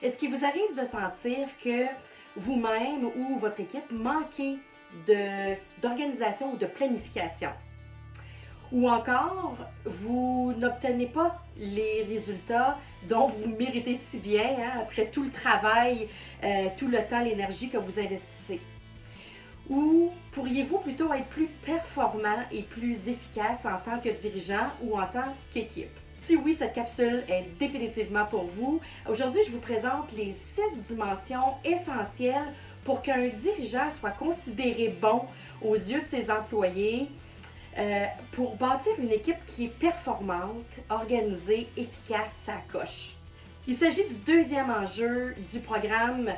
Est-ce qu'il vous arrive de sentir que vous-même ou votre équipe manquez d'organisation ou de planification? Ou encore, vous n'obtenez pas les résultats dont vous méritez si bien après tout le travail, tout le temps, l'énergie que vous investissez? Ou pourriez-vous plutôt être plus performant et plus efficace en tant que dirigeant ou en tant qu'équipe? Si oui, cette capsule est définitivement pour vous. Aujourd'hui, je vous présente les 6 dimensions essentielles pour qu'un dirigeant soit considéré bon aux yeux de ses employés, pour bâtir une équipe qui est performante, organisée, efficace, ça coche. Il s'agit du deuxième enjeu du programme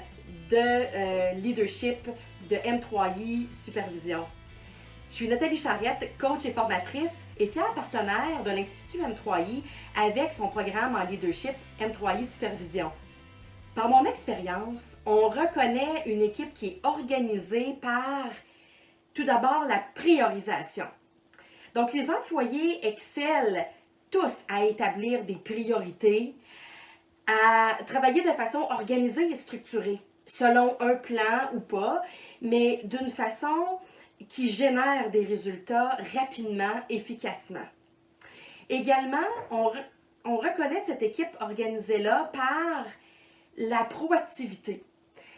de leadership de M3I Supervision. Je suis Nathalie Charrette, coach et formatrice et fière partenaire de l'Institut M3I avec son programme en leadership M3I Supervision. Par mon expérience, on reconnaît une équipe qui est organisée par, tout d'abord, la priorisation. Donc, les employés excellent tous à établir des priorités, à travailler de façon organisée et structurée, selon un plan ou pas, mais d'une façon qui génère des résultats rapidement, efficacement. Également, on reconnaît cette équipe organisée-là par la proactivité,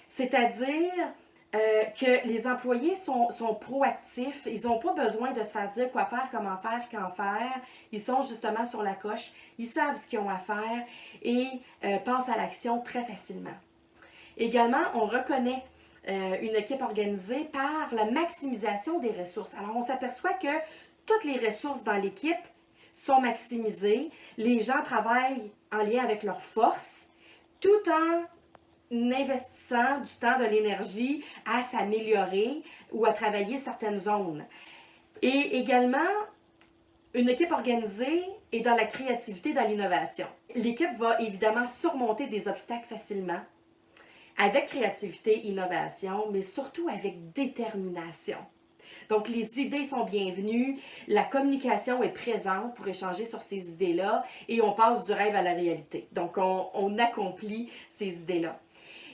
c'est-à-dire que les employés sont proactifs, ils n'ont pas besoin de se faire dire quoi faire, comment faire, quand faire. Ils sont justement sur la coche, ils savent ce qu'ils ont à faire et passent à l'action très facilement. Également, on reconnaît une équipe organisée par la maximisation des ressources. Alors, on s'aperçoit que toutes les ressources dans l'équipe sont maximisées, les gens travaillent en lien avec leurs forces, tout en investissant du temps, de l'énergie à s'améliorer ou à travailler certaines zones. Et également, une équipe organisée est dans la créativité, dans l'innovation. L'équipe va évidemment surmonter des obstacles facilement, avec créativité, innovation, mais surtout avec détermination. Donc, les idées sont bienvenues, la communication est présente pour échanger sur ces idées-là et on passe du rêve à la réalité. Donc, on accomplit ces idées-là.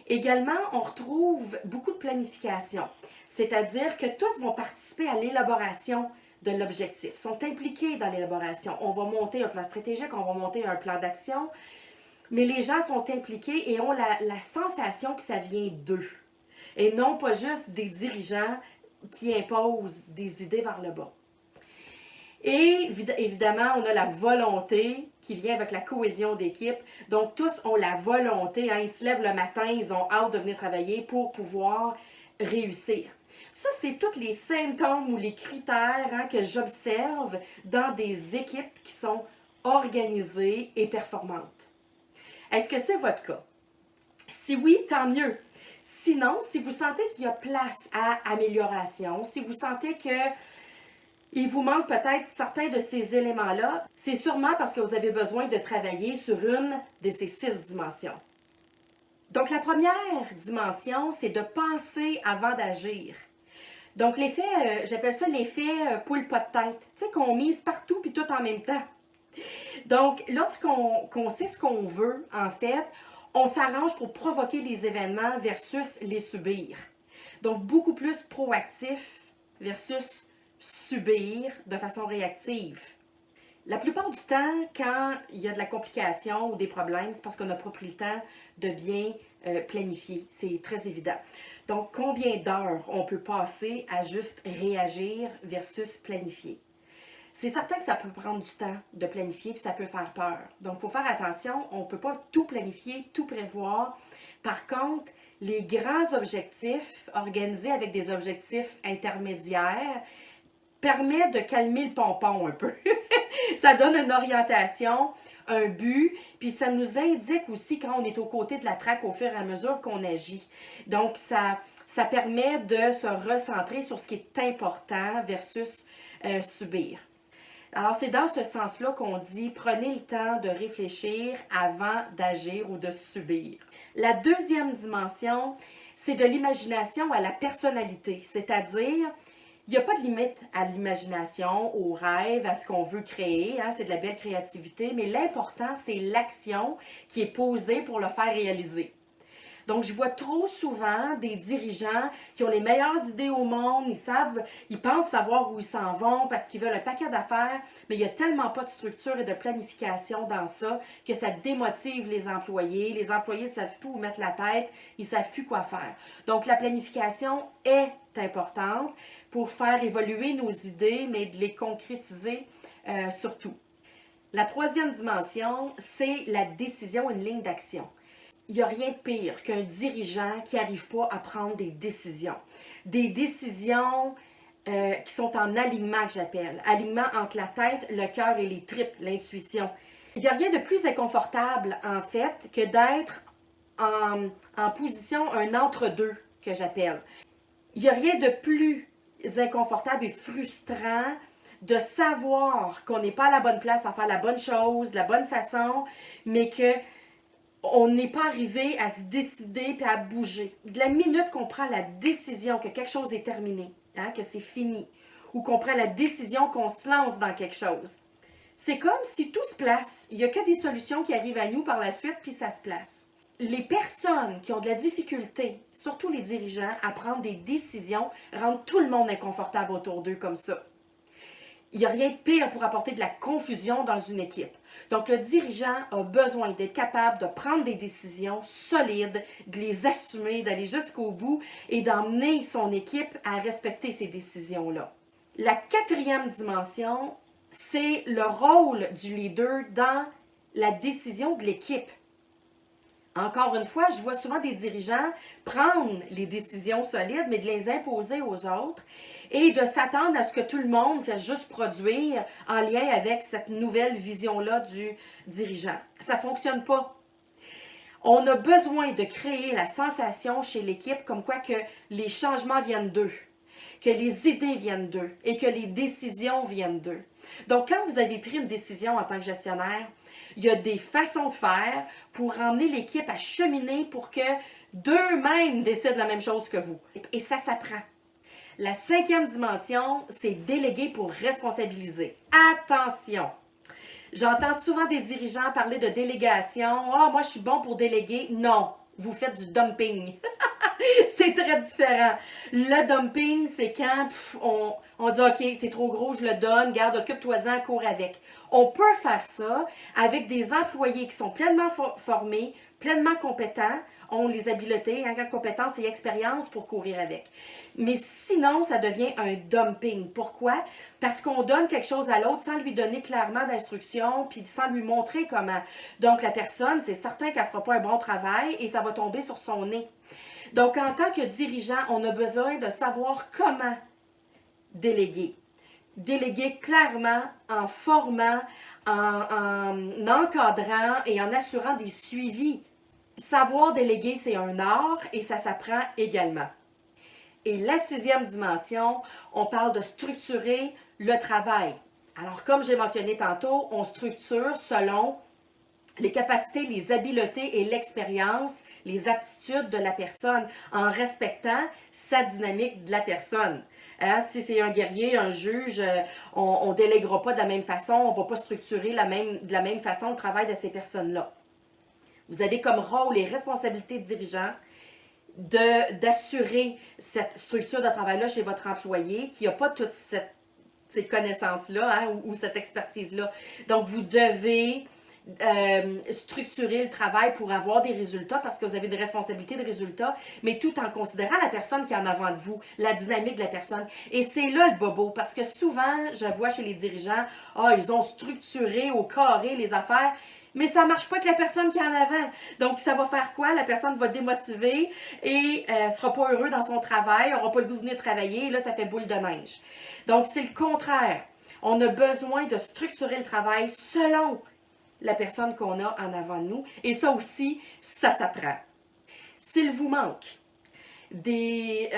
Également, on retrouve beaucoup de planification, c'est-à-dire que tous vont participer à l'élaboration de l'objectif, sont impliqués dans l'élaboration. On va monter un plan stratégique, on va monter un plan d'action, mais les gens sont impliqués et ont la sensation que ça vient d'eux, et non pas juste des dirigeants qui imposent des idées vers le bas. Et évidemment, on a la volonté qui vient avec la cohésion d'équipe. Donc, tous ont la volonté, ils se lèvent le matin, ils ont hâte de venir travailler pour pouvoir réussir. Ça, c'est tous les symptômes ou les critères que j'observe dans des équipes qui sont organisées et performantes. Est-ce que c'est votre cas? Si oui, tant mieux. Sinon, si vous sentez qu'il y a place à amélioration, si vous sentez que il vous manque peut-être certains de ces éléments-là, c'est sûrement parce que vous avez besoin de travailler sur une de ces 6 dimensions. Donc, la première dimension, c'est de penser avant d'agir. Donc, l'effet, j'appelle ça l'effet poule pas de tête. Tu sais, qu'on mise partout puis tout en même temps. Donc, lorsqu'on sait ce qu'on veut, en fait, on s'arrange pour provoquer les événements versus les subir. Donc, beaucoup plus proactif versus subir de façon réactive. La plupart du temps, quand il y a de la complication ou des problèmes, c'est parce qu'on n'a pas pris le temps de bien planifier. C'est très évident. Donc, combien d'heures on peut passer à juste réagir versus planifier? C'est certain que ça peut prendre du temps de planifier puis ça peut faire peur. Donc, il faut faire attention. On ne peut pas tout planifier, tout prévoir. Par contre, les grands objectifs organisés avec des objectifs intermédiaires permet de calmer le pompon un peu. Ça donne une orientation, un but, puis ça nous indique aussi quand on est aux côtés de la traque au fur et à mesure qu'on agit. Donc, ça permet de se recentrer sur ce qui est important versus subir. Alors, c'est dans ce sens-là qu'on dit « prenez le temps de réfléchir avant d'agir ou de subir ». La deuxième dimension, c'est de l'imagination à la personnalité, c'est-à-dire il n'y a pas de limite à l'imagination, au rêve, à ce qu'on veut créer. C'est de la belle créativité, mais l'important, c'est l'action qui est posée pour le faire réaliser. Donc, je vois trop souvent des dirigeants qui ont les meilleures idées au monde, ils pensent savoir où ils s'en vont parce qu'ils veulent un paquet d'affaires, mais il n'y a tellement pas de structure et de planification dans ça que ça démotive les employés. Les employés ne savent plus où mettre la tête, ils ne savent plus quoi faire. Donc, la planification est importante pour faire évoluer nos idées, mais de les concrétiser surtout. La troisième dimension, c'est la décision, une ligne d'action. Il n'y a rien de pire qu'un dirigeant qui n'arrive pas à prendre des décisions. Des décisions qui sont en alignement, que j'appelle. Alignement entre la tête, le cœur et les tripes, l'intuition. Il n'y a rien de plus inconfortable, en fait, que d'être en position, un entre-deux, que j'appelle. Il n'y a rien de plus inconfortable et frustrant de savoir qu'on n'est pas à la bonne place à faire la bonne chose, de la bonne façon, mais que on n'est pas arrivé à se décider et à bouger. De la minute qu'on prend la décision que quelque chose est terminé, que c'est fini, ou qu'on prend la décision qu'on se lance dans quelque chose, c'est comme si tout se place. Il n'y a que des solutions qui arrivent à nous par la suite, puis ça se place. Les personnes qui ont de la difficulté, surtout les dirigeants, à prendre des décisions, rendent tout le monde inconfortable autour d'eux comme ça. Il n'y a rien de pire pour apporter de la confusion dans une équipe. Donc, le dirigeant a besoin d'être capable de prendre des décisions solides, de les assumer, d'aller jusqu'au bout et d'emmener son équipe à respecter ces décisions-là. La quatrième dimension, c'est le rôle du leader dans la décision de l'équipe. Encore une fois, je vois souvent des dirigeants prendre les décisions solides, mais de les imposer aux autres et de s'attendre à ce que tout le monde fasse juste produire en lien avec cette nouvelle vision-là du dirigeant. Ça ne fonctionne pas. On a besoin de créer la sensation chez l'équipe comme quoi que les changements viennent d'eux, que les idées viennent d'eux et que les décisions viennent d'eux. Donc, quand vous avez pris une décision en tant que gestionnaire, il y a des façons de faire pour emmener l'équipe à cheminer pour que d'eux-mêmes décident la même chose que vous. Et ça s'apprend. La cinquième dimension, c'est déléguer pour responsabiliser. Attention! J'entends souvent des dirigeants parler de délégation. « Ah, moi, je suis bon pour déléguer. » Non, vous faites du dumping. C'est très différent. Le dumping, c'est quand on dit « OK, c'est trop gros, je le donne, garde, occupe-toi-en, cours avec. » On peut faire ça avec des employés qui sont pleinement formés, pleinement compétents, ont les habiletés, compétences et expériences pour courir avec. Mais sinon, ça devient un dumping. Pourquoi? Parce qu'on donne quelque chose à l'autre sans lui donner clairement d'instructions puis sans lui montrer comment. Donc, la personne, c'est certain qu'elle ne fera pas un bon travail et ça va tomber sur son nez. Donc, en tant que dirigeant, on a besoin de savoir comment déléguer. Déléguer clairement en formant, en encadrant et en assurant des suivis. Savoir déléguer, c'est un art et ça s'apprend également. Et la sixième dimension, on parle de structurer le travail. Alors, comme j'ai mentionné tantôt, on structure selon les capacités, les habiletés et l'expérience, les aptitudes de la personne en respectant sa dynamique de la personne. Si c'est un guerrier, un juge, on ne délèguera pas de la même façon, on ne va pas structurer de la même façon le travail de ces personnes-là. Vous avez comme rôle et responsabilité de dirigeant d'assurer cette structure de travail-là chez votre employé qui n'a pas toute ces connaissances-là ou cette expertise-là. Donc, vous devez structurer le travail pour avoir des résultats parce que vous avez des responsabilités de résultats, mais tout en considérant la personne qui est en avant de vous, la dynamique de la personne. Et c'est là le bobo, parce que souvent, je vois chez les dirigeants, ils ont structuré au carré les affaires, mais ça ne marche pas avec la personne qui est en avant. Donc, ça va faire quoi? La personne va démotiver et ne sera pas heureux dans son travail, n'aura pas le goût de venir travailler, et là, ça fait boule de neige. Donc, c'est le contraire. On a besoin de structurer le travail selon la personne qu'on a en avant de nous. Et ça aussi, ça s'apprend. S'il vous manque des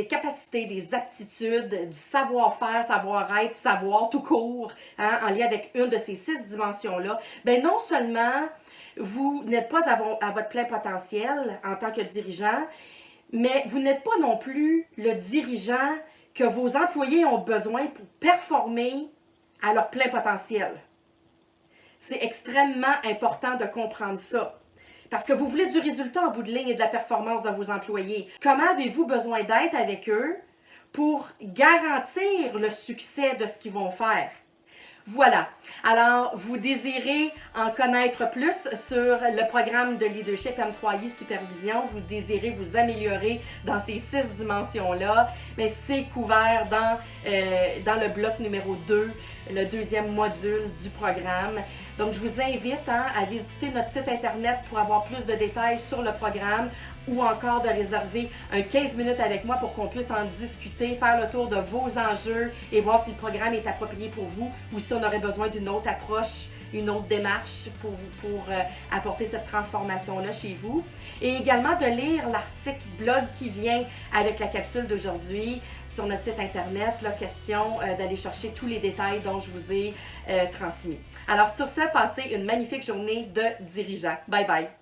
capacités, des aptitudes, du savoir-faire, savoir-être, savoir tout court, en lien avec une de ces 6 dimensions-là, bien non seulement vous n'êtes pas à votre plein potentiel en tant que dirigeant, mais vous n'êtes pas non plus le dirigeant que vos employés ont besoin pour performer à leur plein potentiel. C'est extrêmement important de comprendre ça. Parce que vous voulez du résultat en bout de ligne et de la performance de vos employés. Comment avez-vous besoin d'être avec eux pour garantir le succès de ce qu'ils vont faire? Voilà. Alors, vous désirez en connaître plus sur le programme de leadership M3I Supervision. Vous désirez vous améliorer dans ces 6 dimensions-là. Mais c'est couvert dans le bloc numéro 2, le 2e module du programme. Donc, je vous invite à visiter notre site Internet pour avoir plus de détails sur le programme ou encore de réserver un 15 minutes avec moi pour qu'on puisse en discuter, faire le tour de vos enjeux et voir si le programme est approprié pour vous ou si on aurait besoin d'une autre approche, une autre démarche pour apporter cette transformation-là chez vous. Et également de lire l'article blog qui vient avec la capsule d'aujourd'hui sur notre site Internet. Là, question d'aller chercher tous les détails dont je vous ai transmis. Alors sur ce, passez une magnifique journée de dirigeant. Bye bye!